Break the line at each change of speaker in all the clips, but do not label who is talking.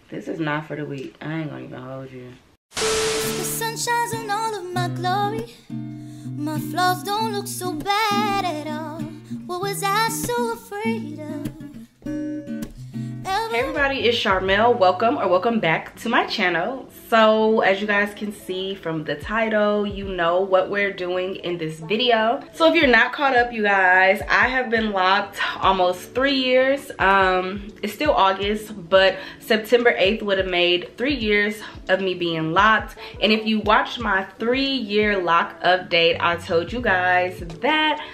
This is not for the weak. I ain't gonna even hold you.
The sun shines on all of my glory. My flaws don't look so bad at all. What was I so afraid of?
Hey everybody, it's Sharmel. Welcome back to my channel. So as you guys can see from the title, you know what we're doing in this video. So if you're not caught up, you guys, I have been locked almost 3 years. It's still August, but September 8th would have made 3 years of me being locked. And if you watched my 3-year lock update, I told you guys that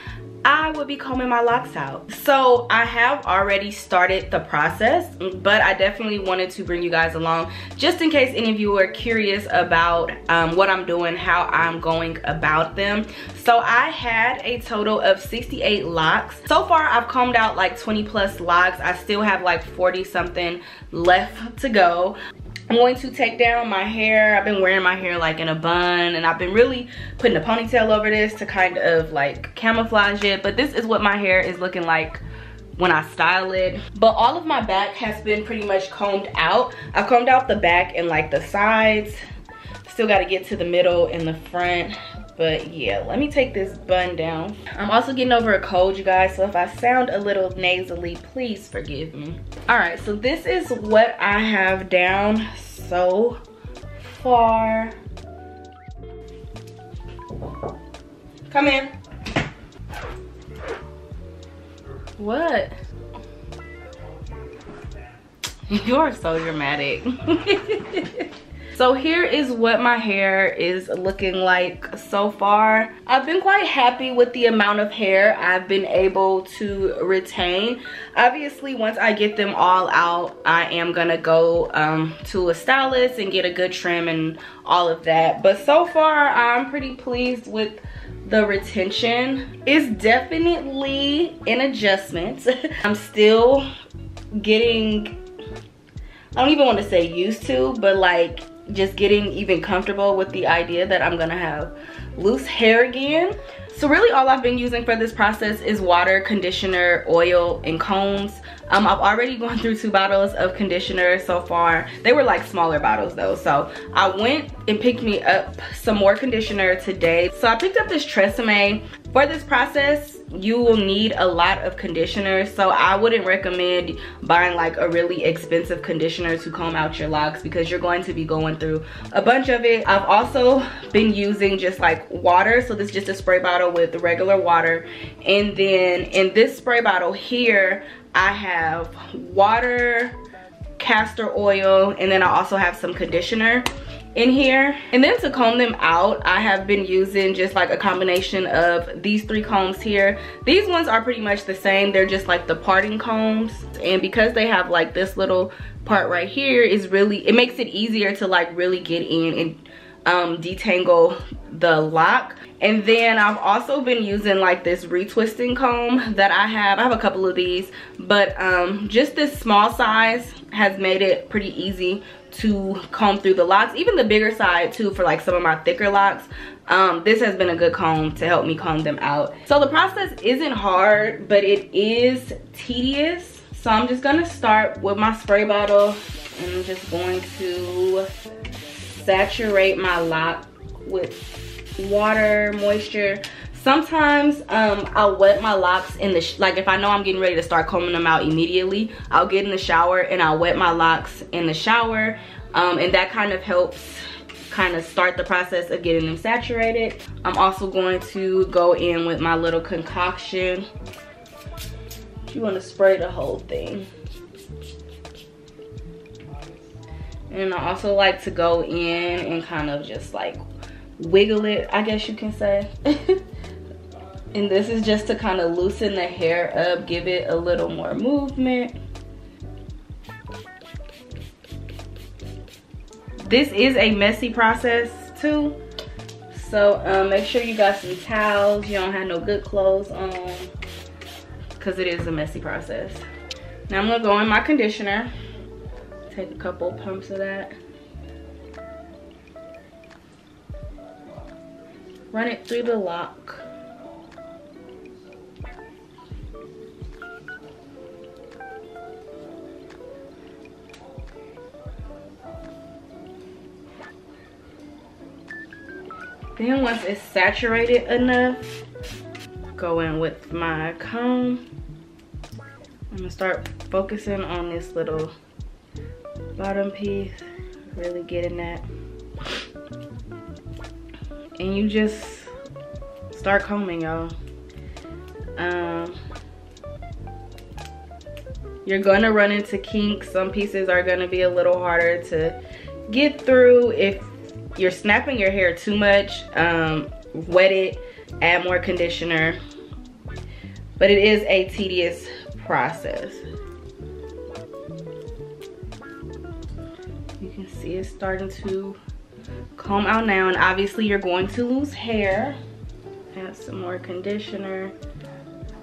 I would be combing my locks out. So I have already started the process, but I definitely wanted to bring you guys along just in case any of you are curious about what I'm doing, how I'm going about them. So I had a total of 68 locks. So far I've combed out like 20 plus locks. I still have like 40 something left to go. I'm going to take down my hair. I've been wearing my hair like in a bun, and I've been really putting a ponytail over this to kind of like camouflage it. But this is what my hair is looking like when I style it. But all of my back has been pretty much combed out. I combed out the back and like the sides. Still got to get to the middle and the front. But yeah, let me take this bun down. I'm also getting over a cold, you guys, so if I sound a little nasally, please forgive me. All right, so this is what I have down so far. Come in. What? You are so dramatic. So here is what my hair is looking like so far. I've been quite happy with the amount of hair I've been able to retain. Obviously, once I get them all out, I am gonna go to a stylist and get a good trim and all of that. But so far, I'm pretty pleased with the retention. It's definitely an adjustment. I'm still getting, I don't even want to say used to, but like just getting even comfortable with the idea that I'm gonna have loose hair again. So really all I've been using for this process is water, conditioner, oil, and combs. I've already gone through 2 bottles of conditioner so far. They were like smaller bottles though. So I went and picked me up some more conditioner today. So I picked up this Tresemme. For this process, you will need a lot of conditioner. So I wouldn't recommend buying like a really expensive conditioner to comb out your locks because you're going to be going through a bunch of it. I've also been using just like water. So this is just a spray bottle with regular water. And then in this spray bottle here, I have water, castor oil, and then I also have some conditioner in here. And then to comb them out, I have been using just like a combination of these 3 combs here. These ones are pretty much the same. They're just like the parting combs. And because they have like this little part right here, is really, it makes it easier to like really get in and detangle the lock. And then I've also been using like this retwisting comb that I have a couple of these, but just this small size has made it pretty easy to comb through the locks. Even the bigger side too, for like some of my thicker locks. This has been a good comb to help me comb them out. So the process isn't hard, but it is tedious. So I'm just gonna start with my spray bottle, and I'm just going to saturate my lock with water, moisture. Sometimes I'll wet my locks in the like if I know I'm getting ready to start combing them out immediately, I'll get in the shower and I'll wet my locks in the shower, and that kind of helps kind of start the process of getting them saturated. I'm also going to go in with my little concoction. You want to spray the whole thing. And I also like to go in and kind of just like wiggle it, I guess you can say. And this is just to kind of loosen the hair up, give it a little more movement. This is a messy process too, so make sure you got some towels. You don't have no good clothes on, because it is a messy process. Now I'm gonna go in my conditioner, take a couple pumps of that, run it through the lock. Then once it's saturated enough, go in with my comb. I'm gonna start focusing on this little bottom piece, really getting that. And you just start combing, y'all. You're gonna run into kinks. Some pieces are gonna be a little harder to get through. If you're snapping your hair too much, wet it, add more conditioner. But it is a tedious process. You can see it's starting to comb out now, and obviously you're going to lose hair. Add some more conditioner.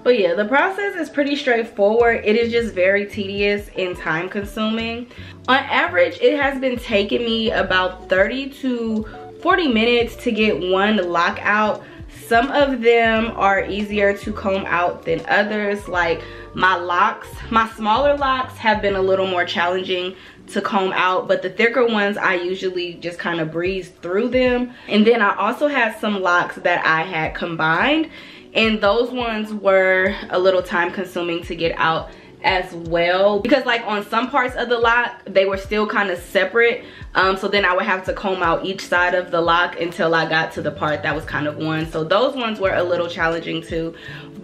But yeah, the process is pretty straightforward. It is just very tedious and time consuming. On average, it has been taking me about 30 to 40 minutes to get one lock out. Some of them are easier to comb out than others. Like my locks, my smaller locks have been a little more challenging to comb out, but the thicker ones I usually just kind of breeze through them. And then I also had some locks that I had combined, and those ones were a little time consuming to get out as well, because like on some parts of the lock they were still kind of separate, so then I would have to comb out each side of the lock until I got to the part that was kind of one. So those ones were a little challenging too.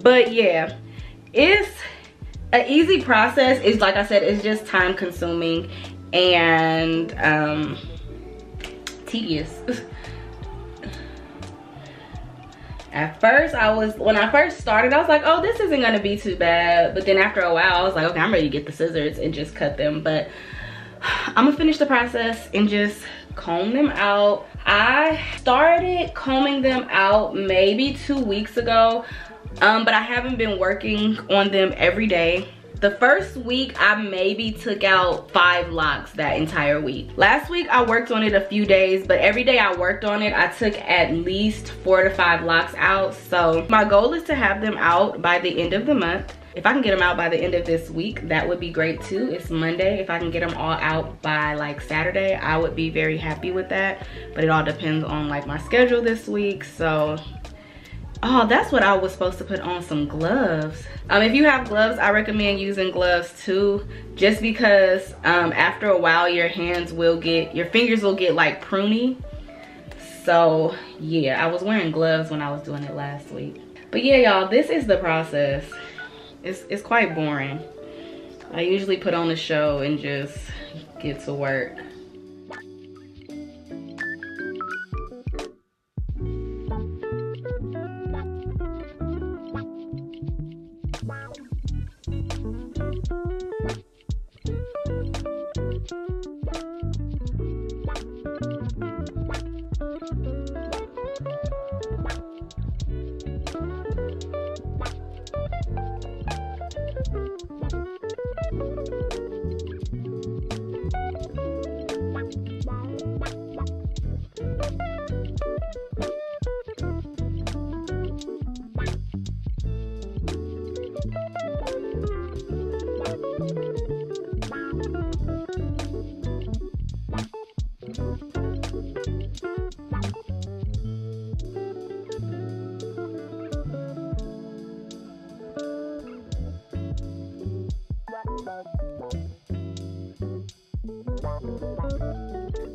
But yeah, it's an easy process. It's like I said, it's just time consuming and tedious. At first, when I first started, I was like, oh, this isn't gonna be too bad. But then after a while, I was like, okay, I'm ready to get the scissors and just cut them. But I'm gonna finish the process and just comb them out. I started combing them out maybe 2 weeks ago, but I haven't been working on them every day. The first week, I maybe took out 5 locks that entire week. Last week, I worked on it a few days, but every day I worked on it, I took at least 4 to 5 locks out. So my goal is to have them out by the end of the month. If I can get them out by the end of this week, that would be great too. It's Monday. If I can get them all out by like Saturday, I would be very happy with that. But it all depends on like my schedule this week. So, oh, that's what I was supposed to put on, some gloves. If you have gloves, I recommend using gloves too, just because after a while your fingers will get like pruny. So yeah, I was wearing gloves when I was doing it last week. But yeah, y'all, this is the process. It's quite boring. I usually put on a show and just get to work.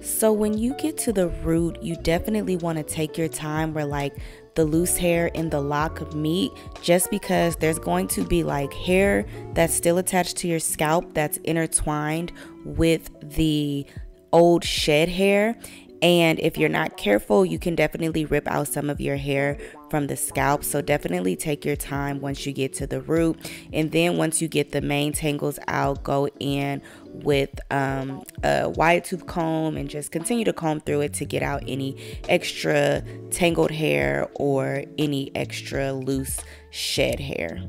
So when you get to the root, you definitely want to take your time where like the loose hair and the lock meet, just because there's going to be like hair that's still attached to your scalp that's intertwined with the old shed hair. And if you're not careful, you can definitely rip out some of your hair from the scalp. So definitely take your time once you get to the root. And then once you get the main tangles out, go in with a wide tooth comb and just continue to comb through it to get out any extra tangled hair or any extra loose shed hair.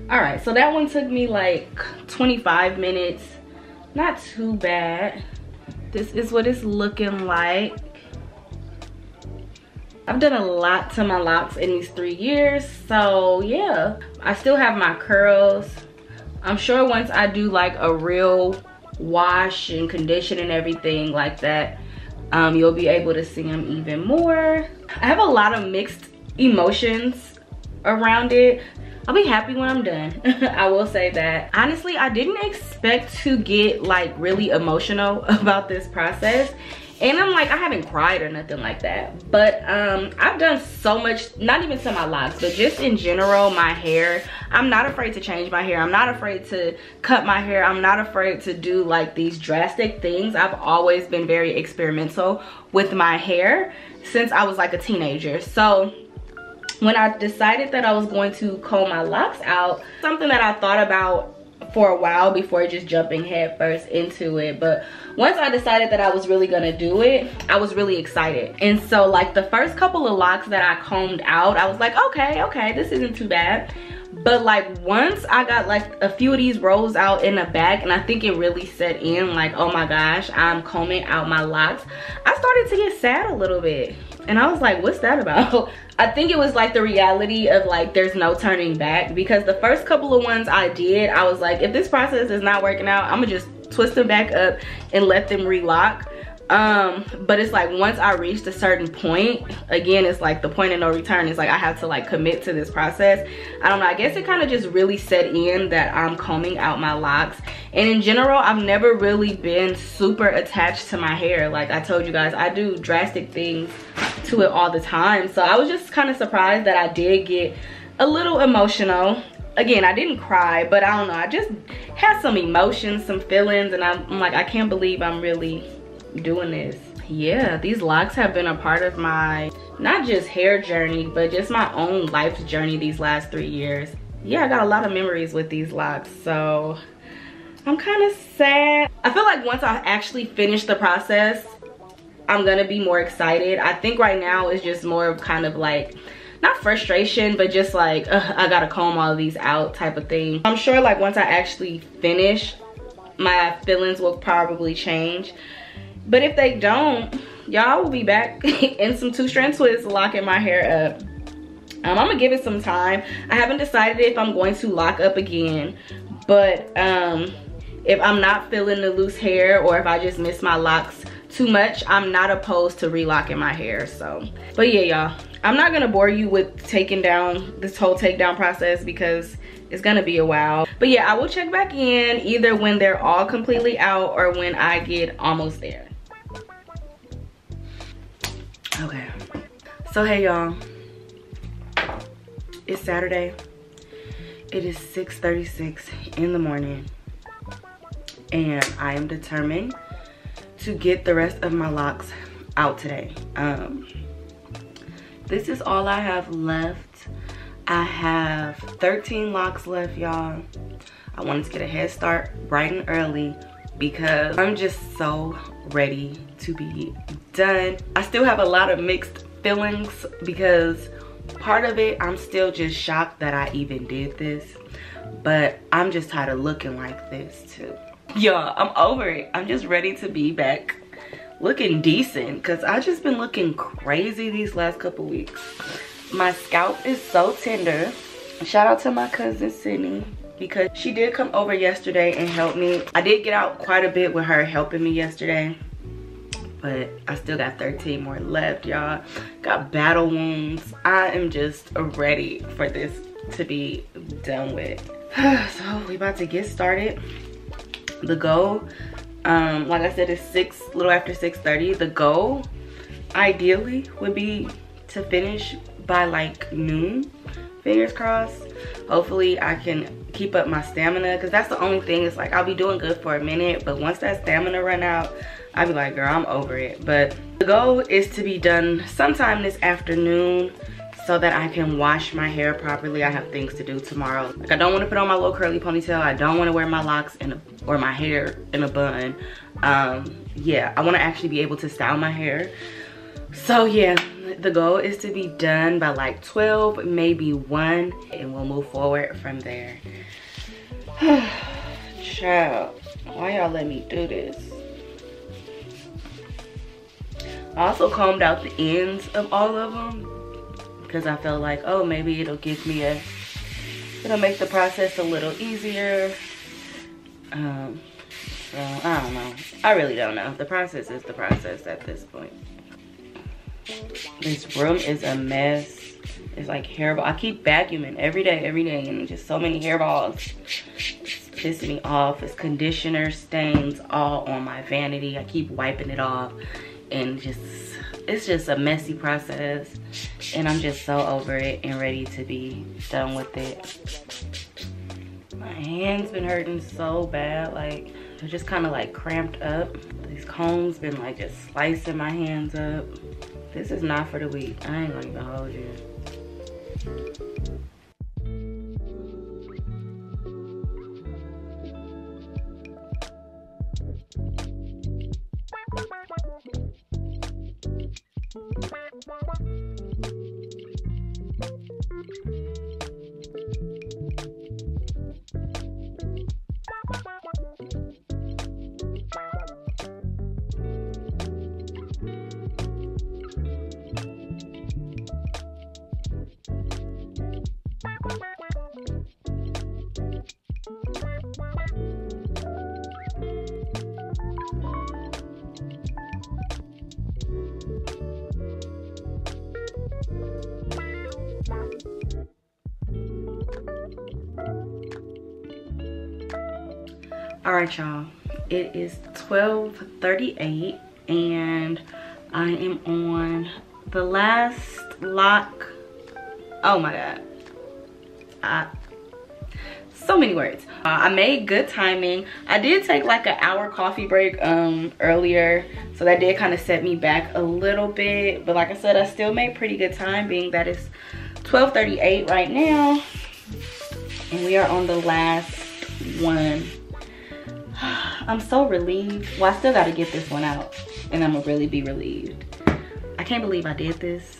All right, so that one took me like 25 minutes. Not too bad. This is what it's looking like. I've done a lot to my locks in these 3 years. So yeah, I still have my curls. I'm sure once I do like a real wash and condition and everything like that, you'll be able to see them even more. I have a lot of mixed emotions around it. I'll be happy when I'm done. I will say that. Honestly, I didn't expect to get like really emotional about this process. And I'm like, I haven't cried or nothing like that. But I've done so much, not even to my locks, but just in general, my hair. I'm not afraid to change my hair. I'm not afraid to cut my hair. I'm not afraid to do like these drastic things. I've always been very experimental with my hair since I was like a teenager. So when I decided that I was going to comb my locks out, something that I thought about for a while before just jumping head first into it. But once I decided that I was really gonna do it, I was really excited. And so like the first couple of locks that I combed out, I was like, okay, this isn't too bad. But like once I got like a few of these rows out in the back, and I think it really set in like, oh my gosh, I'm combing out my locks, I started to get sad a little bit. And I was like, what's that about? I think it was like the reality of like there's no turning back, because the first couple of ones I did, I was like, if this process is not working out, I'm gonna just twist them back up and let them relock. But it's like once I reached a certain point, again, it's like the point of no return. It's like I have to like commit to this process. I don't know, I guess it kind of just really set in that I'm combing out my locks. And in general, I've never really been super attached to my hair. Like I told you guys, I do drastic things to it all the time. So I was just kind of surprised that I did get a little emotional. Again, I didn't cry, but I don't know, I just had some emotions, some feelings, and I'm like, I can't believe I'm really doing this. Yeah, these locks have been a part of my not just hair journey, but just my own life's journey these last 3 years. Yeah, I got a lot of memories with these locks, so I'm kind of sad. I feel like once I actually finish the process, I'm gonna be more excited. I think right now it's just more of kind of like, not frustration, but just like, I gotta comb all of these out type of thing. I'm sure like once I actually finish, my feelings will probably change. But if they don't, y'all will be back in some 2-strand twists locking my hair up. I'm gonna give it some time. I haven't decided if I'm going to lock up again, but if I'm not feeling the loose hair, or if I just miss my locks too much, I'm not opposed to relocking my hair. So, but yeah, y'all, I'm not gonna bore you with taking down this whole takedown process because it's gonna be a while. But yeah, I will check back in either when they're all completely out or when I get almost there. Okay, so hey y'all, it's Saturday. It is 6:36 in the morning, and I am determined to get the rest of my locks out today. This is all I have left. I have 13 locks left, y'all. I wanted to get a head start bright and early because I'm just so ready to be done. I still have a lot of mixed feelings because part of it, I'm still just shocked that I even did this, but I'm just tired of looking like this too. Y'all, I'm over it. I'm just ready to be back looking decent because I just been looking crazy these last couple weeks. My scalp is so tender. Shout out to my cousin Sydney because she did come over yesterday and help me. I did get out quite a bit with her helping me yesterday, but I still got 13 more left, y'all. Got battle wounds. I am just ready for this to be done with. So we about to get started. The goal, like I said, is a little after 6:30. The goal ideally would be to finish by like noon. Fingers crossed. Hopefully I can keep up my stamina, because that's the only thing. It's like I'll be doing good for a minute, but once that stamina run out, I'll be like, girl, I'm over it. But the goal is to be done sometime this afternoon so that I can wash my hair properly. I have things to do tomorrow. Like, I don't want to put on my little curly ponytail. I don't want to wear my locks or my hair in a bun. Yeah, I want to actually be able to style my hair. So yeah, the goal is to be done by like 12, maybe 1, and we'll move forward from there. Child, why y'all let me do this? I also combed out the ends of all of them because I felt like, oh, maybe it'll give me it'll make the process a little easier. So I don't know. I really don't know. The process is the process at this point. This room is a mess. It's like hairball. I keep vacuuming every day, and just so many hairballs. It's pissing me off. It's conditioner stains all on my vanity. I keep wiping it off, and it's just a messy process. And I'm just so over it and ready to be done with it. My hands been hurting so bad, like they're just kind of like cramped up. These combs been like just slicing my hands up. This is not for the weak. I ain't gonna even hold you. All right, y'all, it is 12:38 and I am on the last lock. Oh my God, so many words. I made good timing. I did take like an hour coffee break earlier, so that did kind of set me back a little bit, but like I said, I still made pretty good time, being that it's 12:38 right now and we are on the last one. I'm so relieved. Well, I still got to get this one out and I'm gonna really be relieved. I can't believe I did this.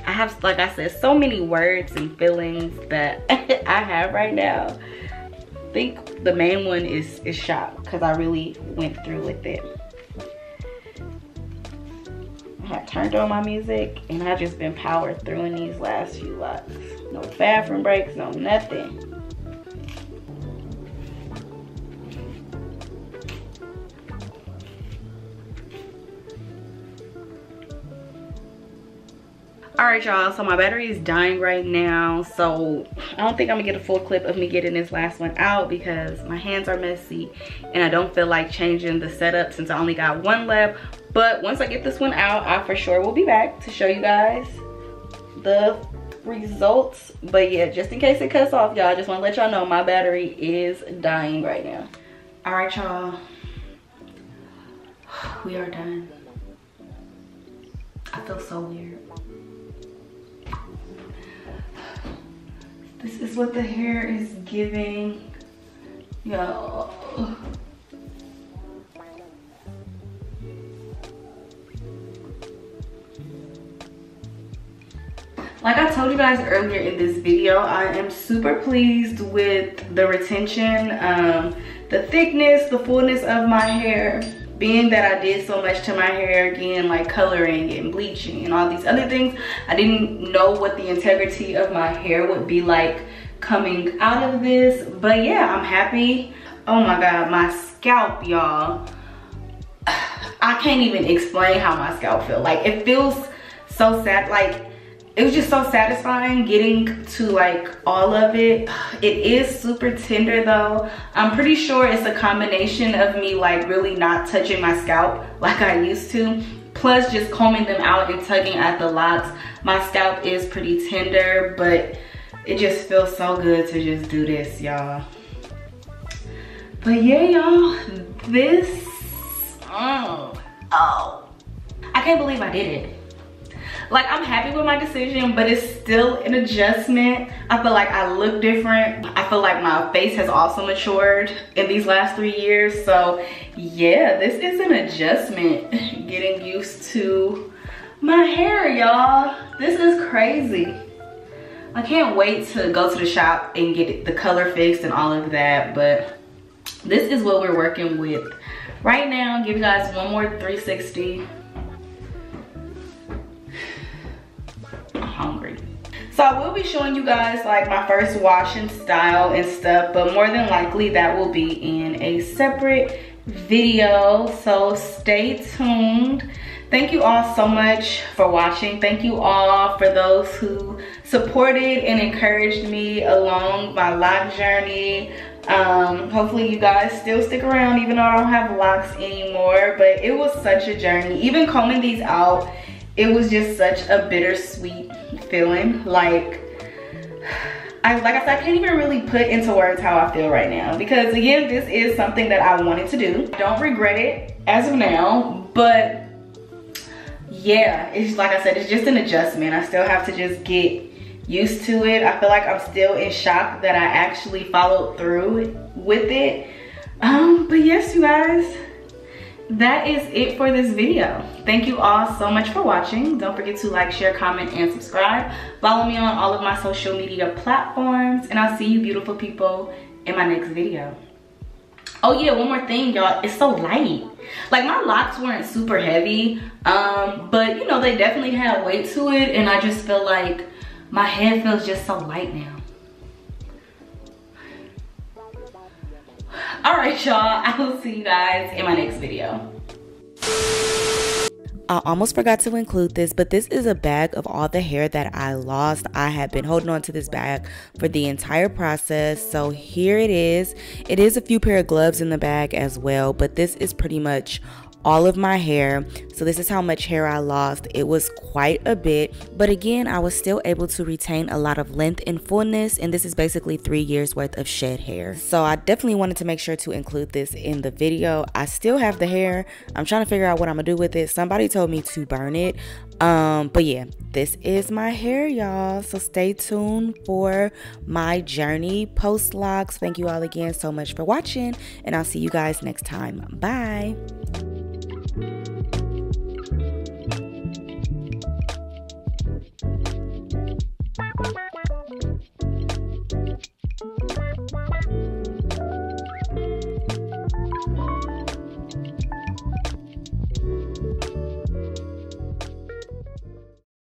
I have, like I said, so many words and feelings that I have right now. I think the main one is shock, because I really went through with it. I had turned on my music and I've just been powered through in these last few locks. No bathroom breaks, no nothing. All right, y'all, so my battery is dying right now, so I don't think I'm gonna get a full clip of me getting this last one out because my hands are messy and I don't feel like changing the setup since I only got one left. But once I get this one out, I for sure will be back to show you guys the results. But yeah, just in case it cuts off, y'all, I just want to let y'all know my battery is dying right now. All right, y'all, we are done. I feel so weird. This is what the hair is giving, yo. Like I told you guys earlier in this video, I am super pleased with the retention, the thickness, the fullness of my hair. Being that I did so much to my hair, again, like coloring and bleaching and all these other things, I didn't know what the integrity of my hair would be like coming out of this. But yeah, I'm happy. Oh my God, my scalp, y'all. I can't even explain how my scalp feels. Like, it feels so sad. Like, it was just so satisfying getting to like all of it. It is super tender though. I'm pretty sure it's a combination of me like really not touching my scalp like I used to, plus just combing them out and tugging at the locks. My scalp is pretty tender, but it just feels so good to just do this, y'all. But yeah, y'all, this, I can't believe I did it. Like, I'm happy with my decision, but it's still an adjustment. I feel like I look different. I feel like my face has also matured in these last 3 years. So yeah, this is an adjustment, getting used to my hair, y'all. This is crazy. I can't wait to go to the shop and get the color fixed and all of that, but this is what we're working with right now. Give you guys one more 360. So I will be showing you guys like my first wash and style and stuff, but more than likely that will be in a separate video, so stay tuned. Thank you all so much for watching. Thank you all for those who supported and encouraged me along my lock journey. Hopefully you guys still stick around even though I don't have locks anymore, but it was such a journey. Even combing these out, it was just such a bittersweet feeling. Like I said, I can't even really put into words how I feel right now, because again, this is something that I wanted to do. I don't regret it as of now, but yeah, it's like I said, it's just an adjustment. I still have to just get used to it. I feel like I'm still in shock that I actually followed through with it. But yes, you guys, that is it for this video. Thank you all so much for watching. Don't forget to like, share, comment, and subscribe. Follow me on all of my social media platforms, and I'll see you beautiful people in my next video. Oh yeah, one more thing, y'all. It's so light. Like, my locks weren't super heavy, but you know, they definitely had weight to it, and I just feel like my head feels just so light now. All right, y'all, I will see you guys in my next video.
I almost forgot to include this, but this is a bag of all the hair that I lost. I have been holding on to this bag for the entire process, so here it is. It is a few pair of gloves in the bag as well, but this is pretty much all of my hair. So this is how much hair I lost. It was quite a bit, but again, I was still able to retain a lot of length and fullness, and this is basically 3 years worth of shed hair. So I definitely wanted to make sure to include this in the video. I still have the hair. I'm trying to figure out what I'm gonna do with it. Somebody told me to burn it, but yeah, this is my hair, y'all. So stay tuned for my journey post locks. Thank you all again so much for watching, and I'll see you guys next time. Bye.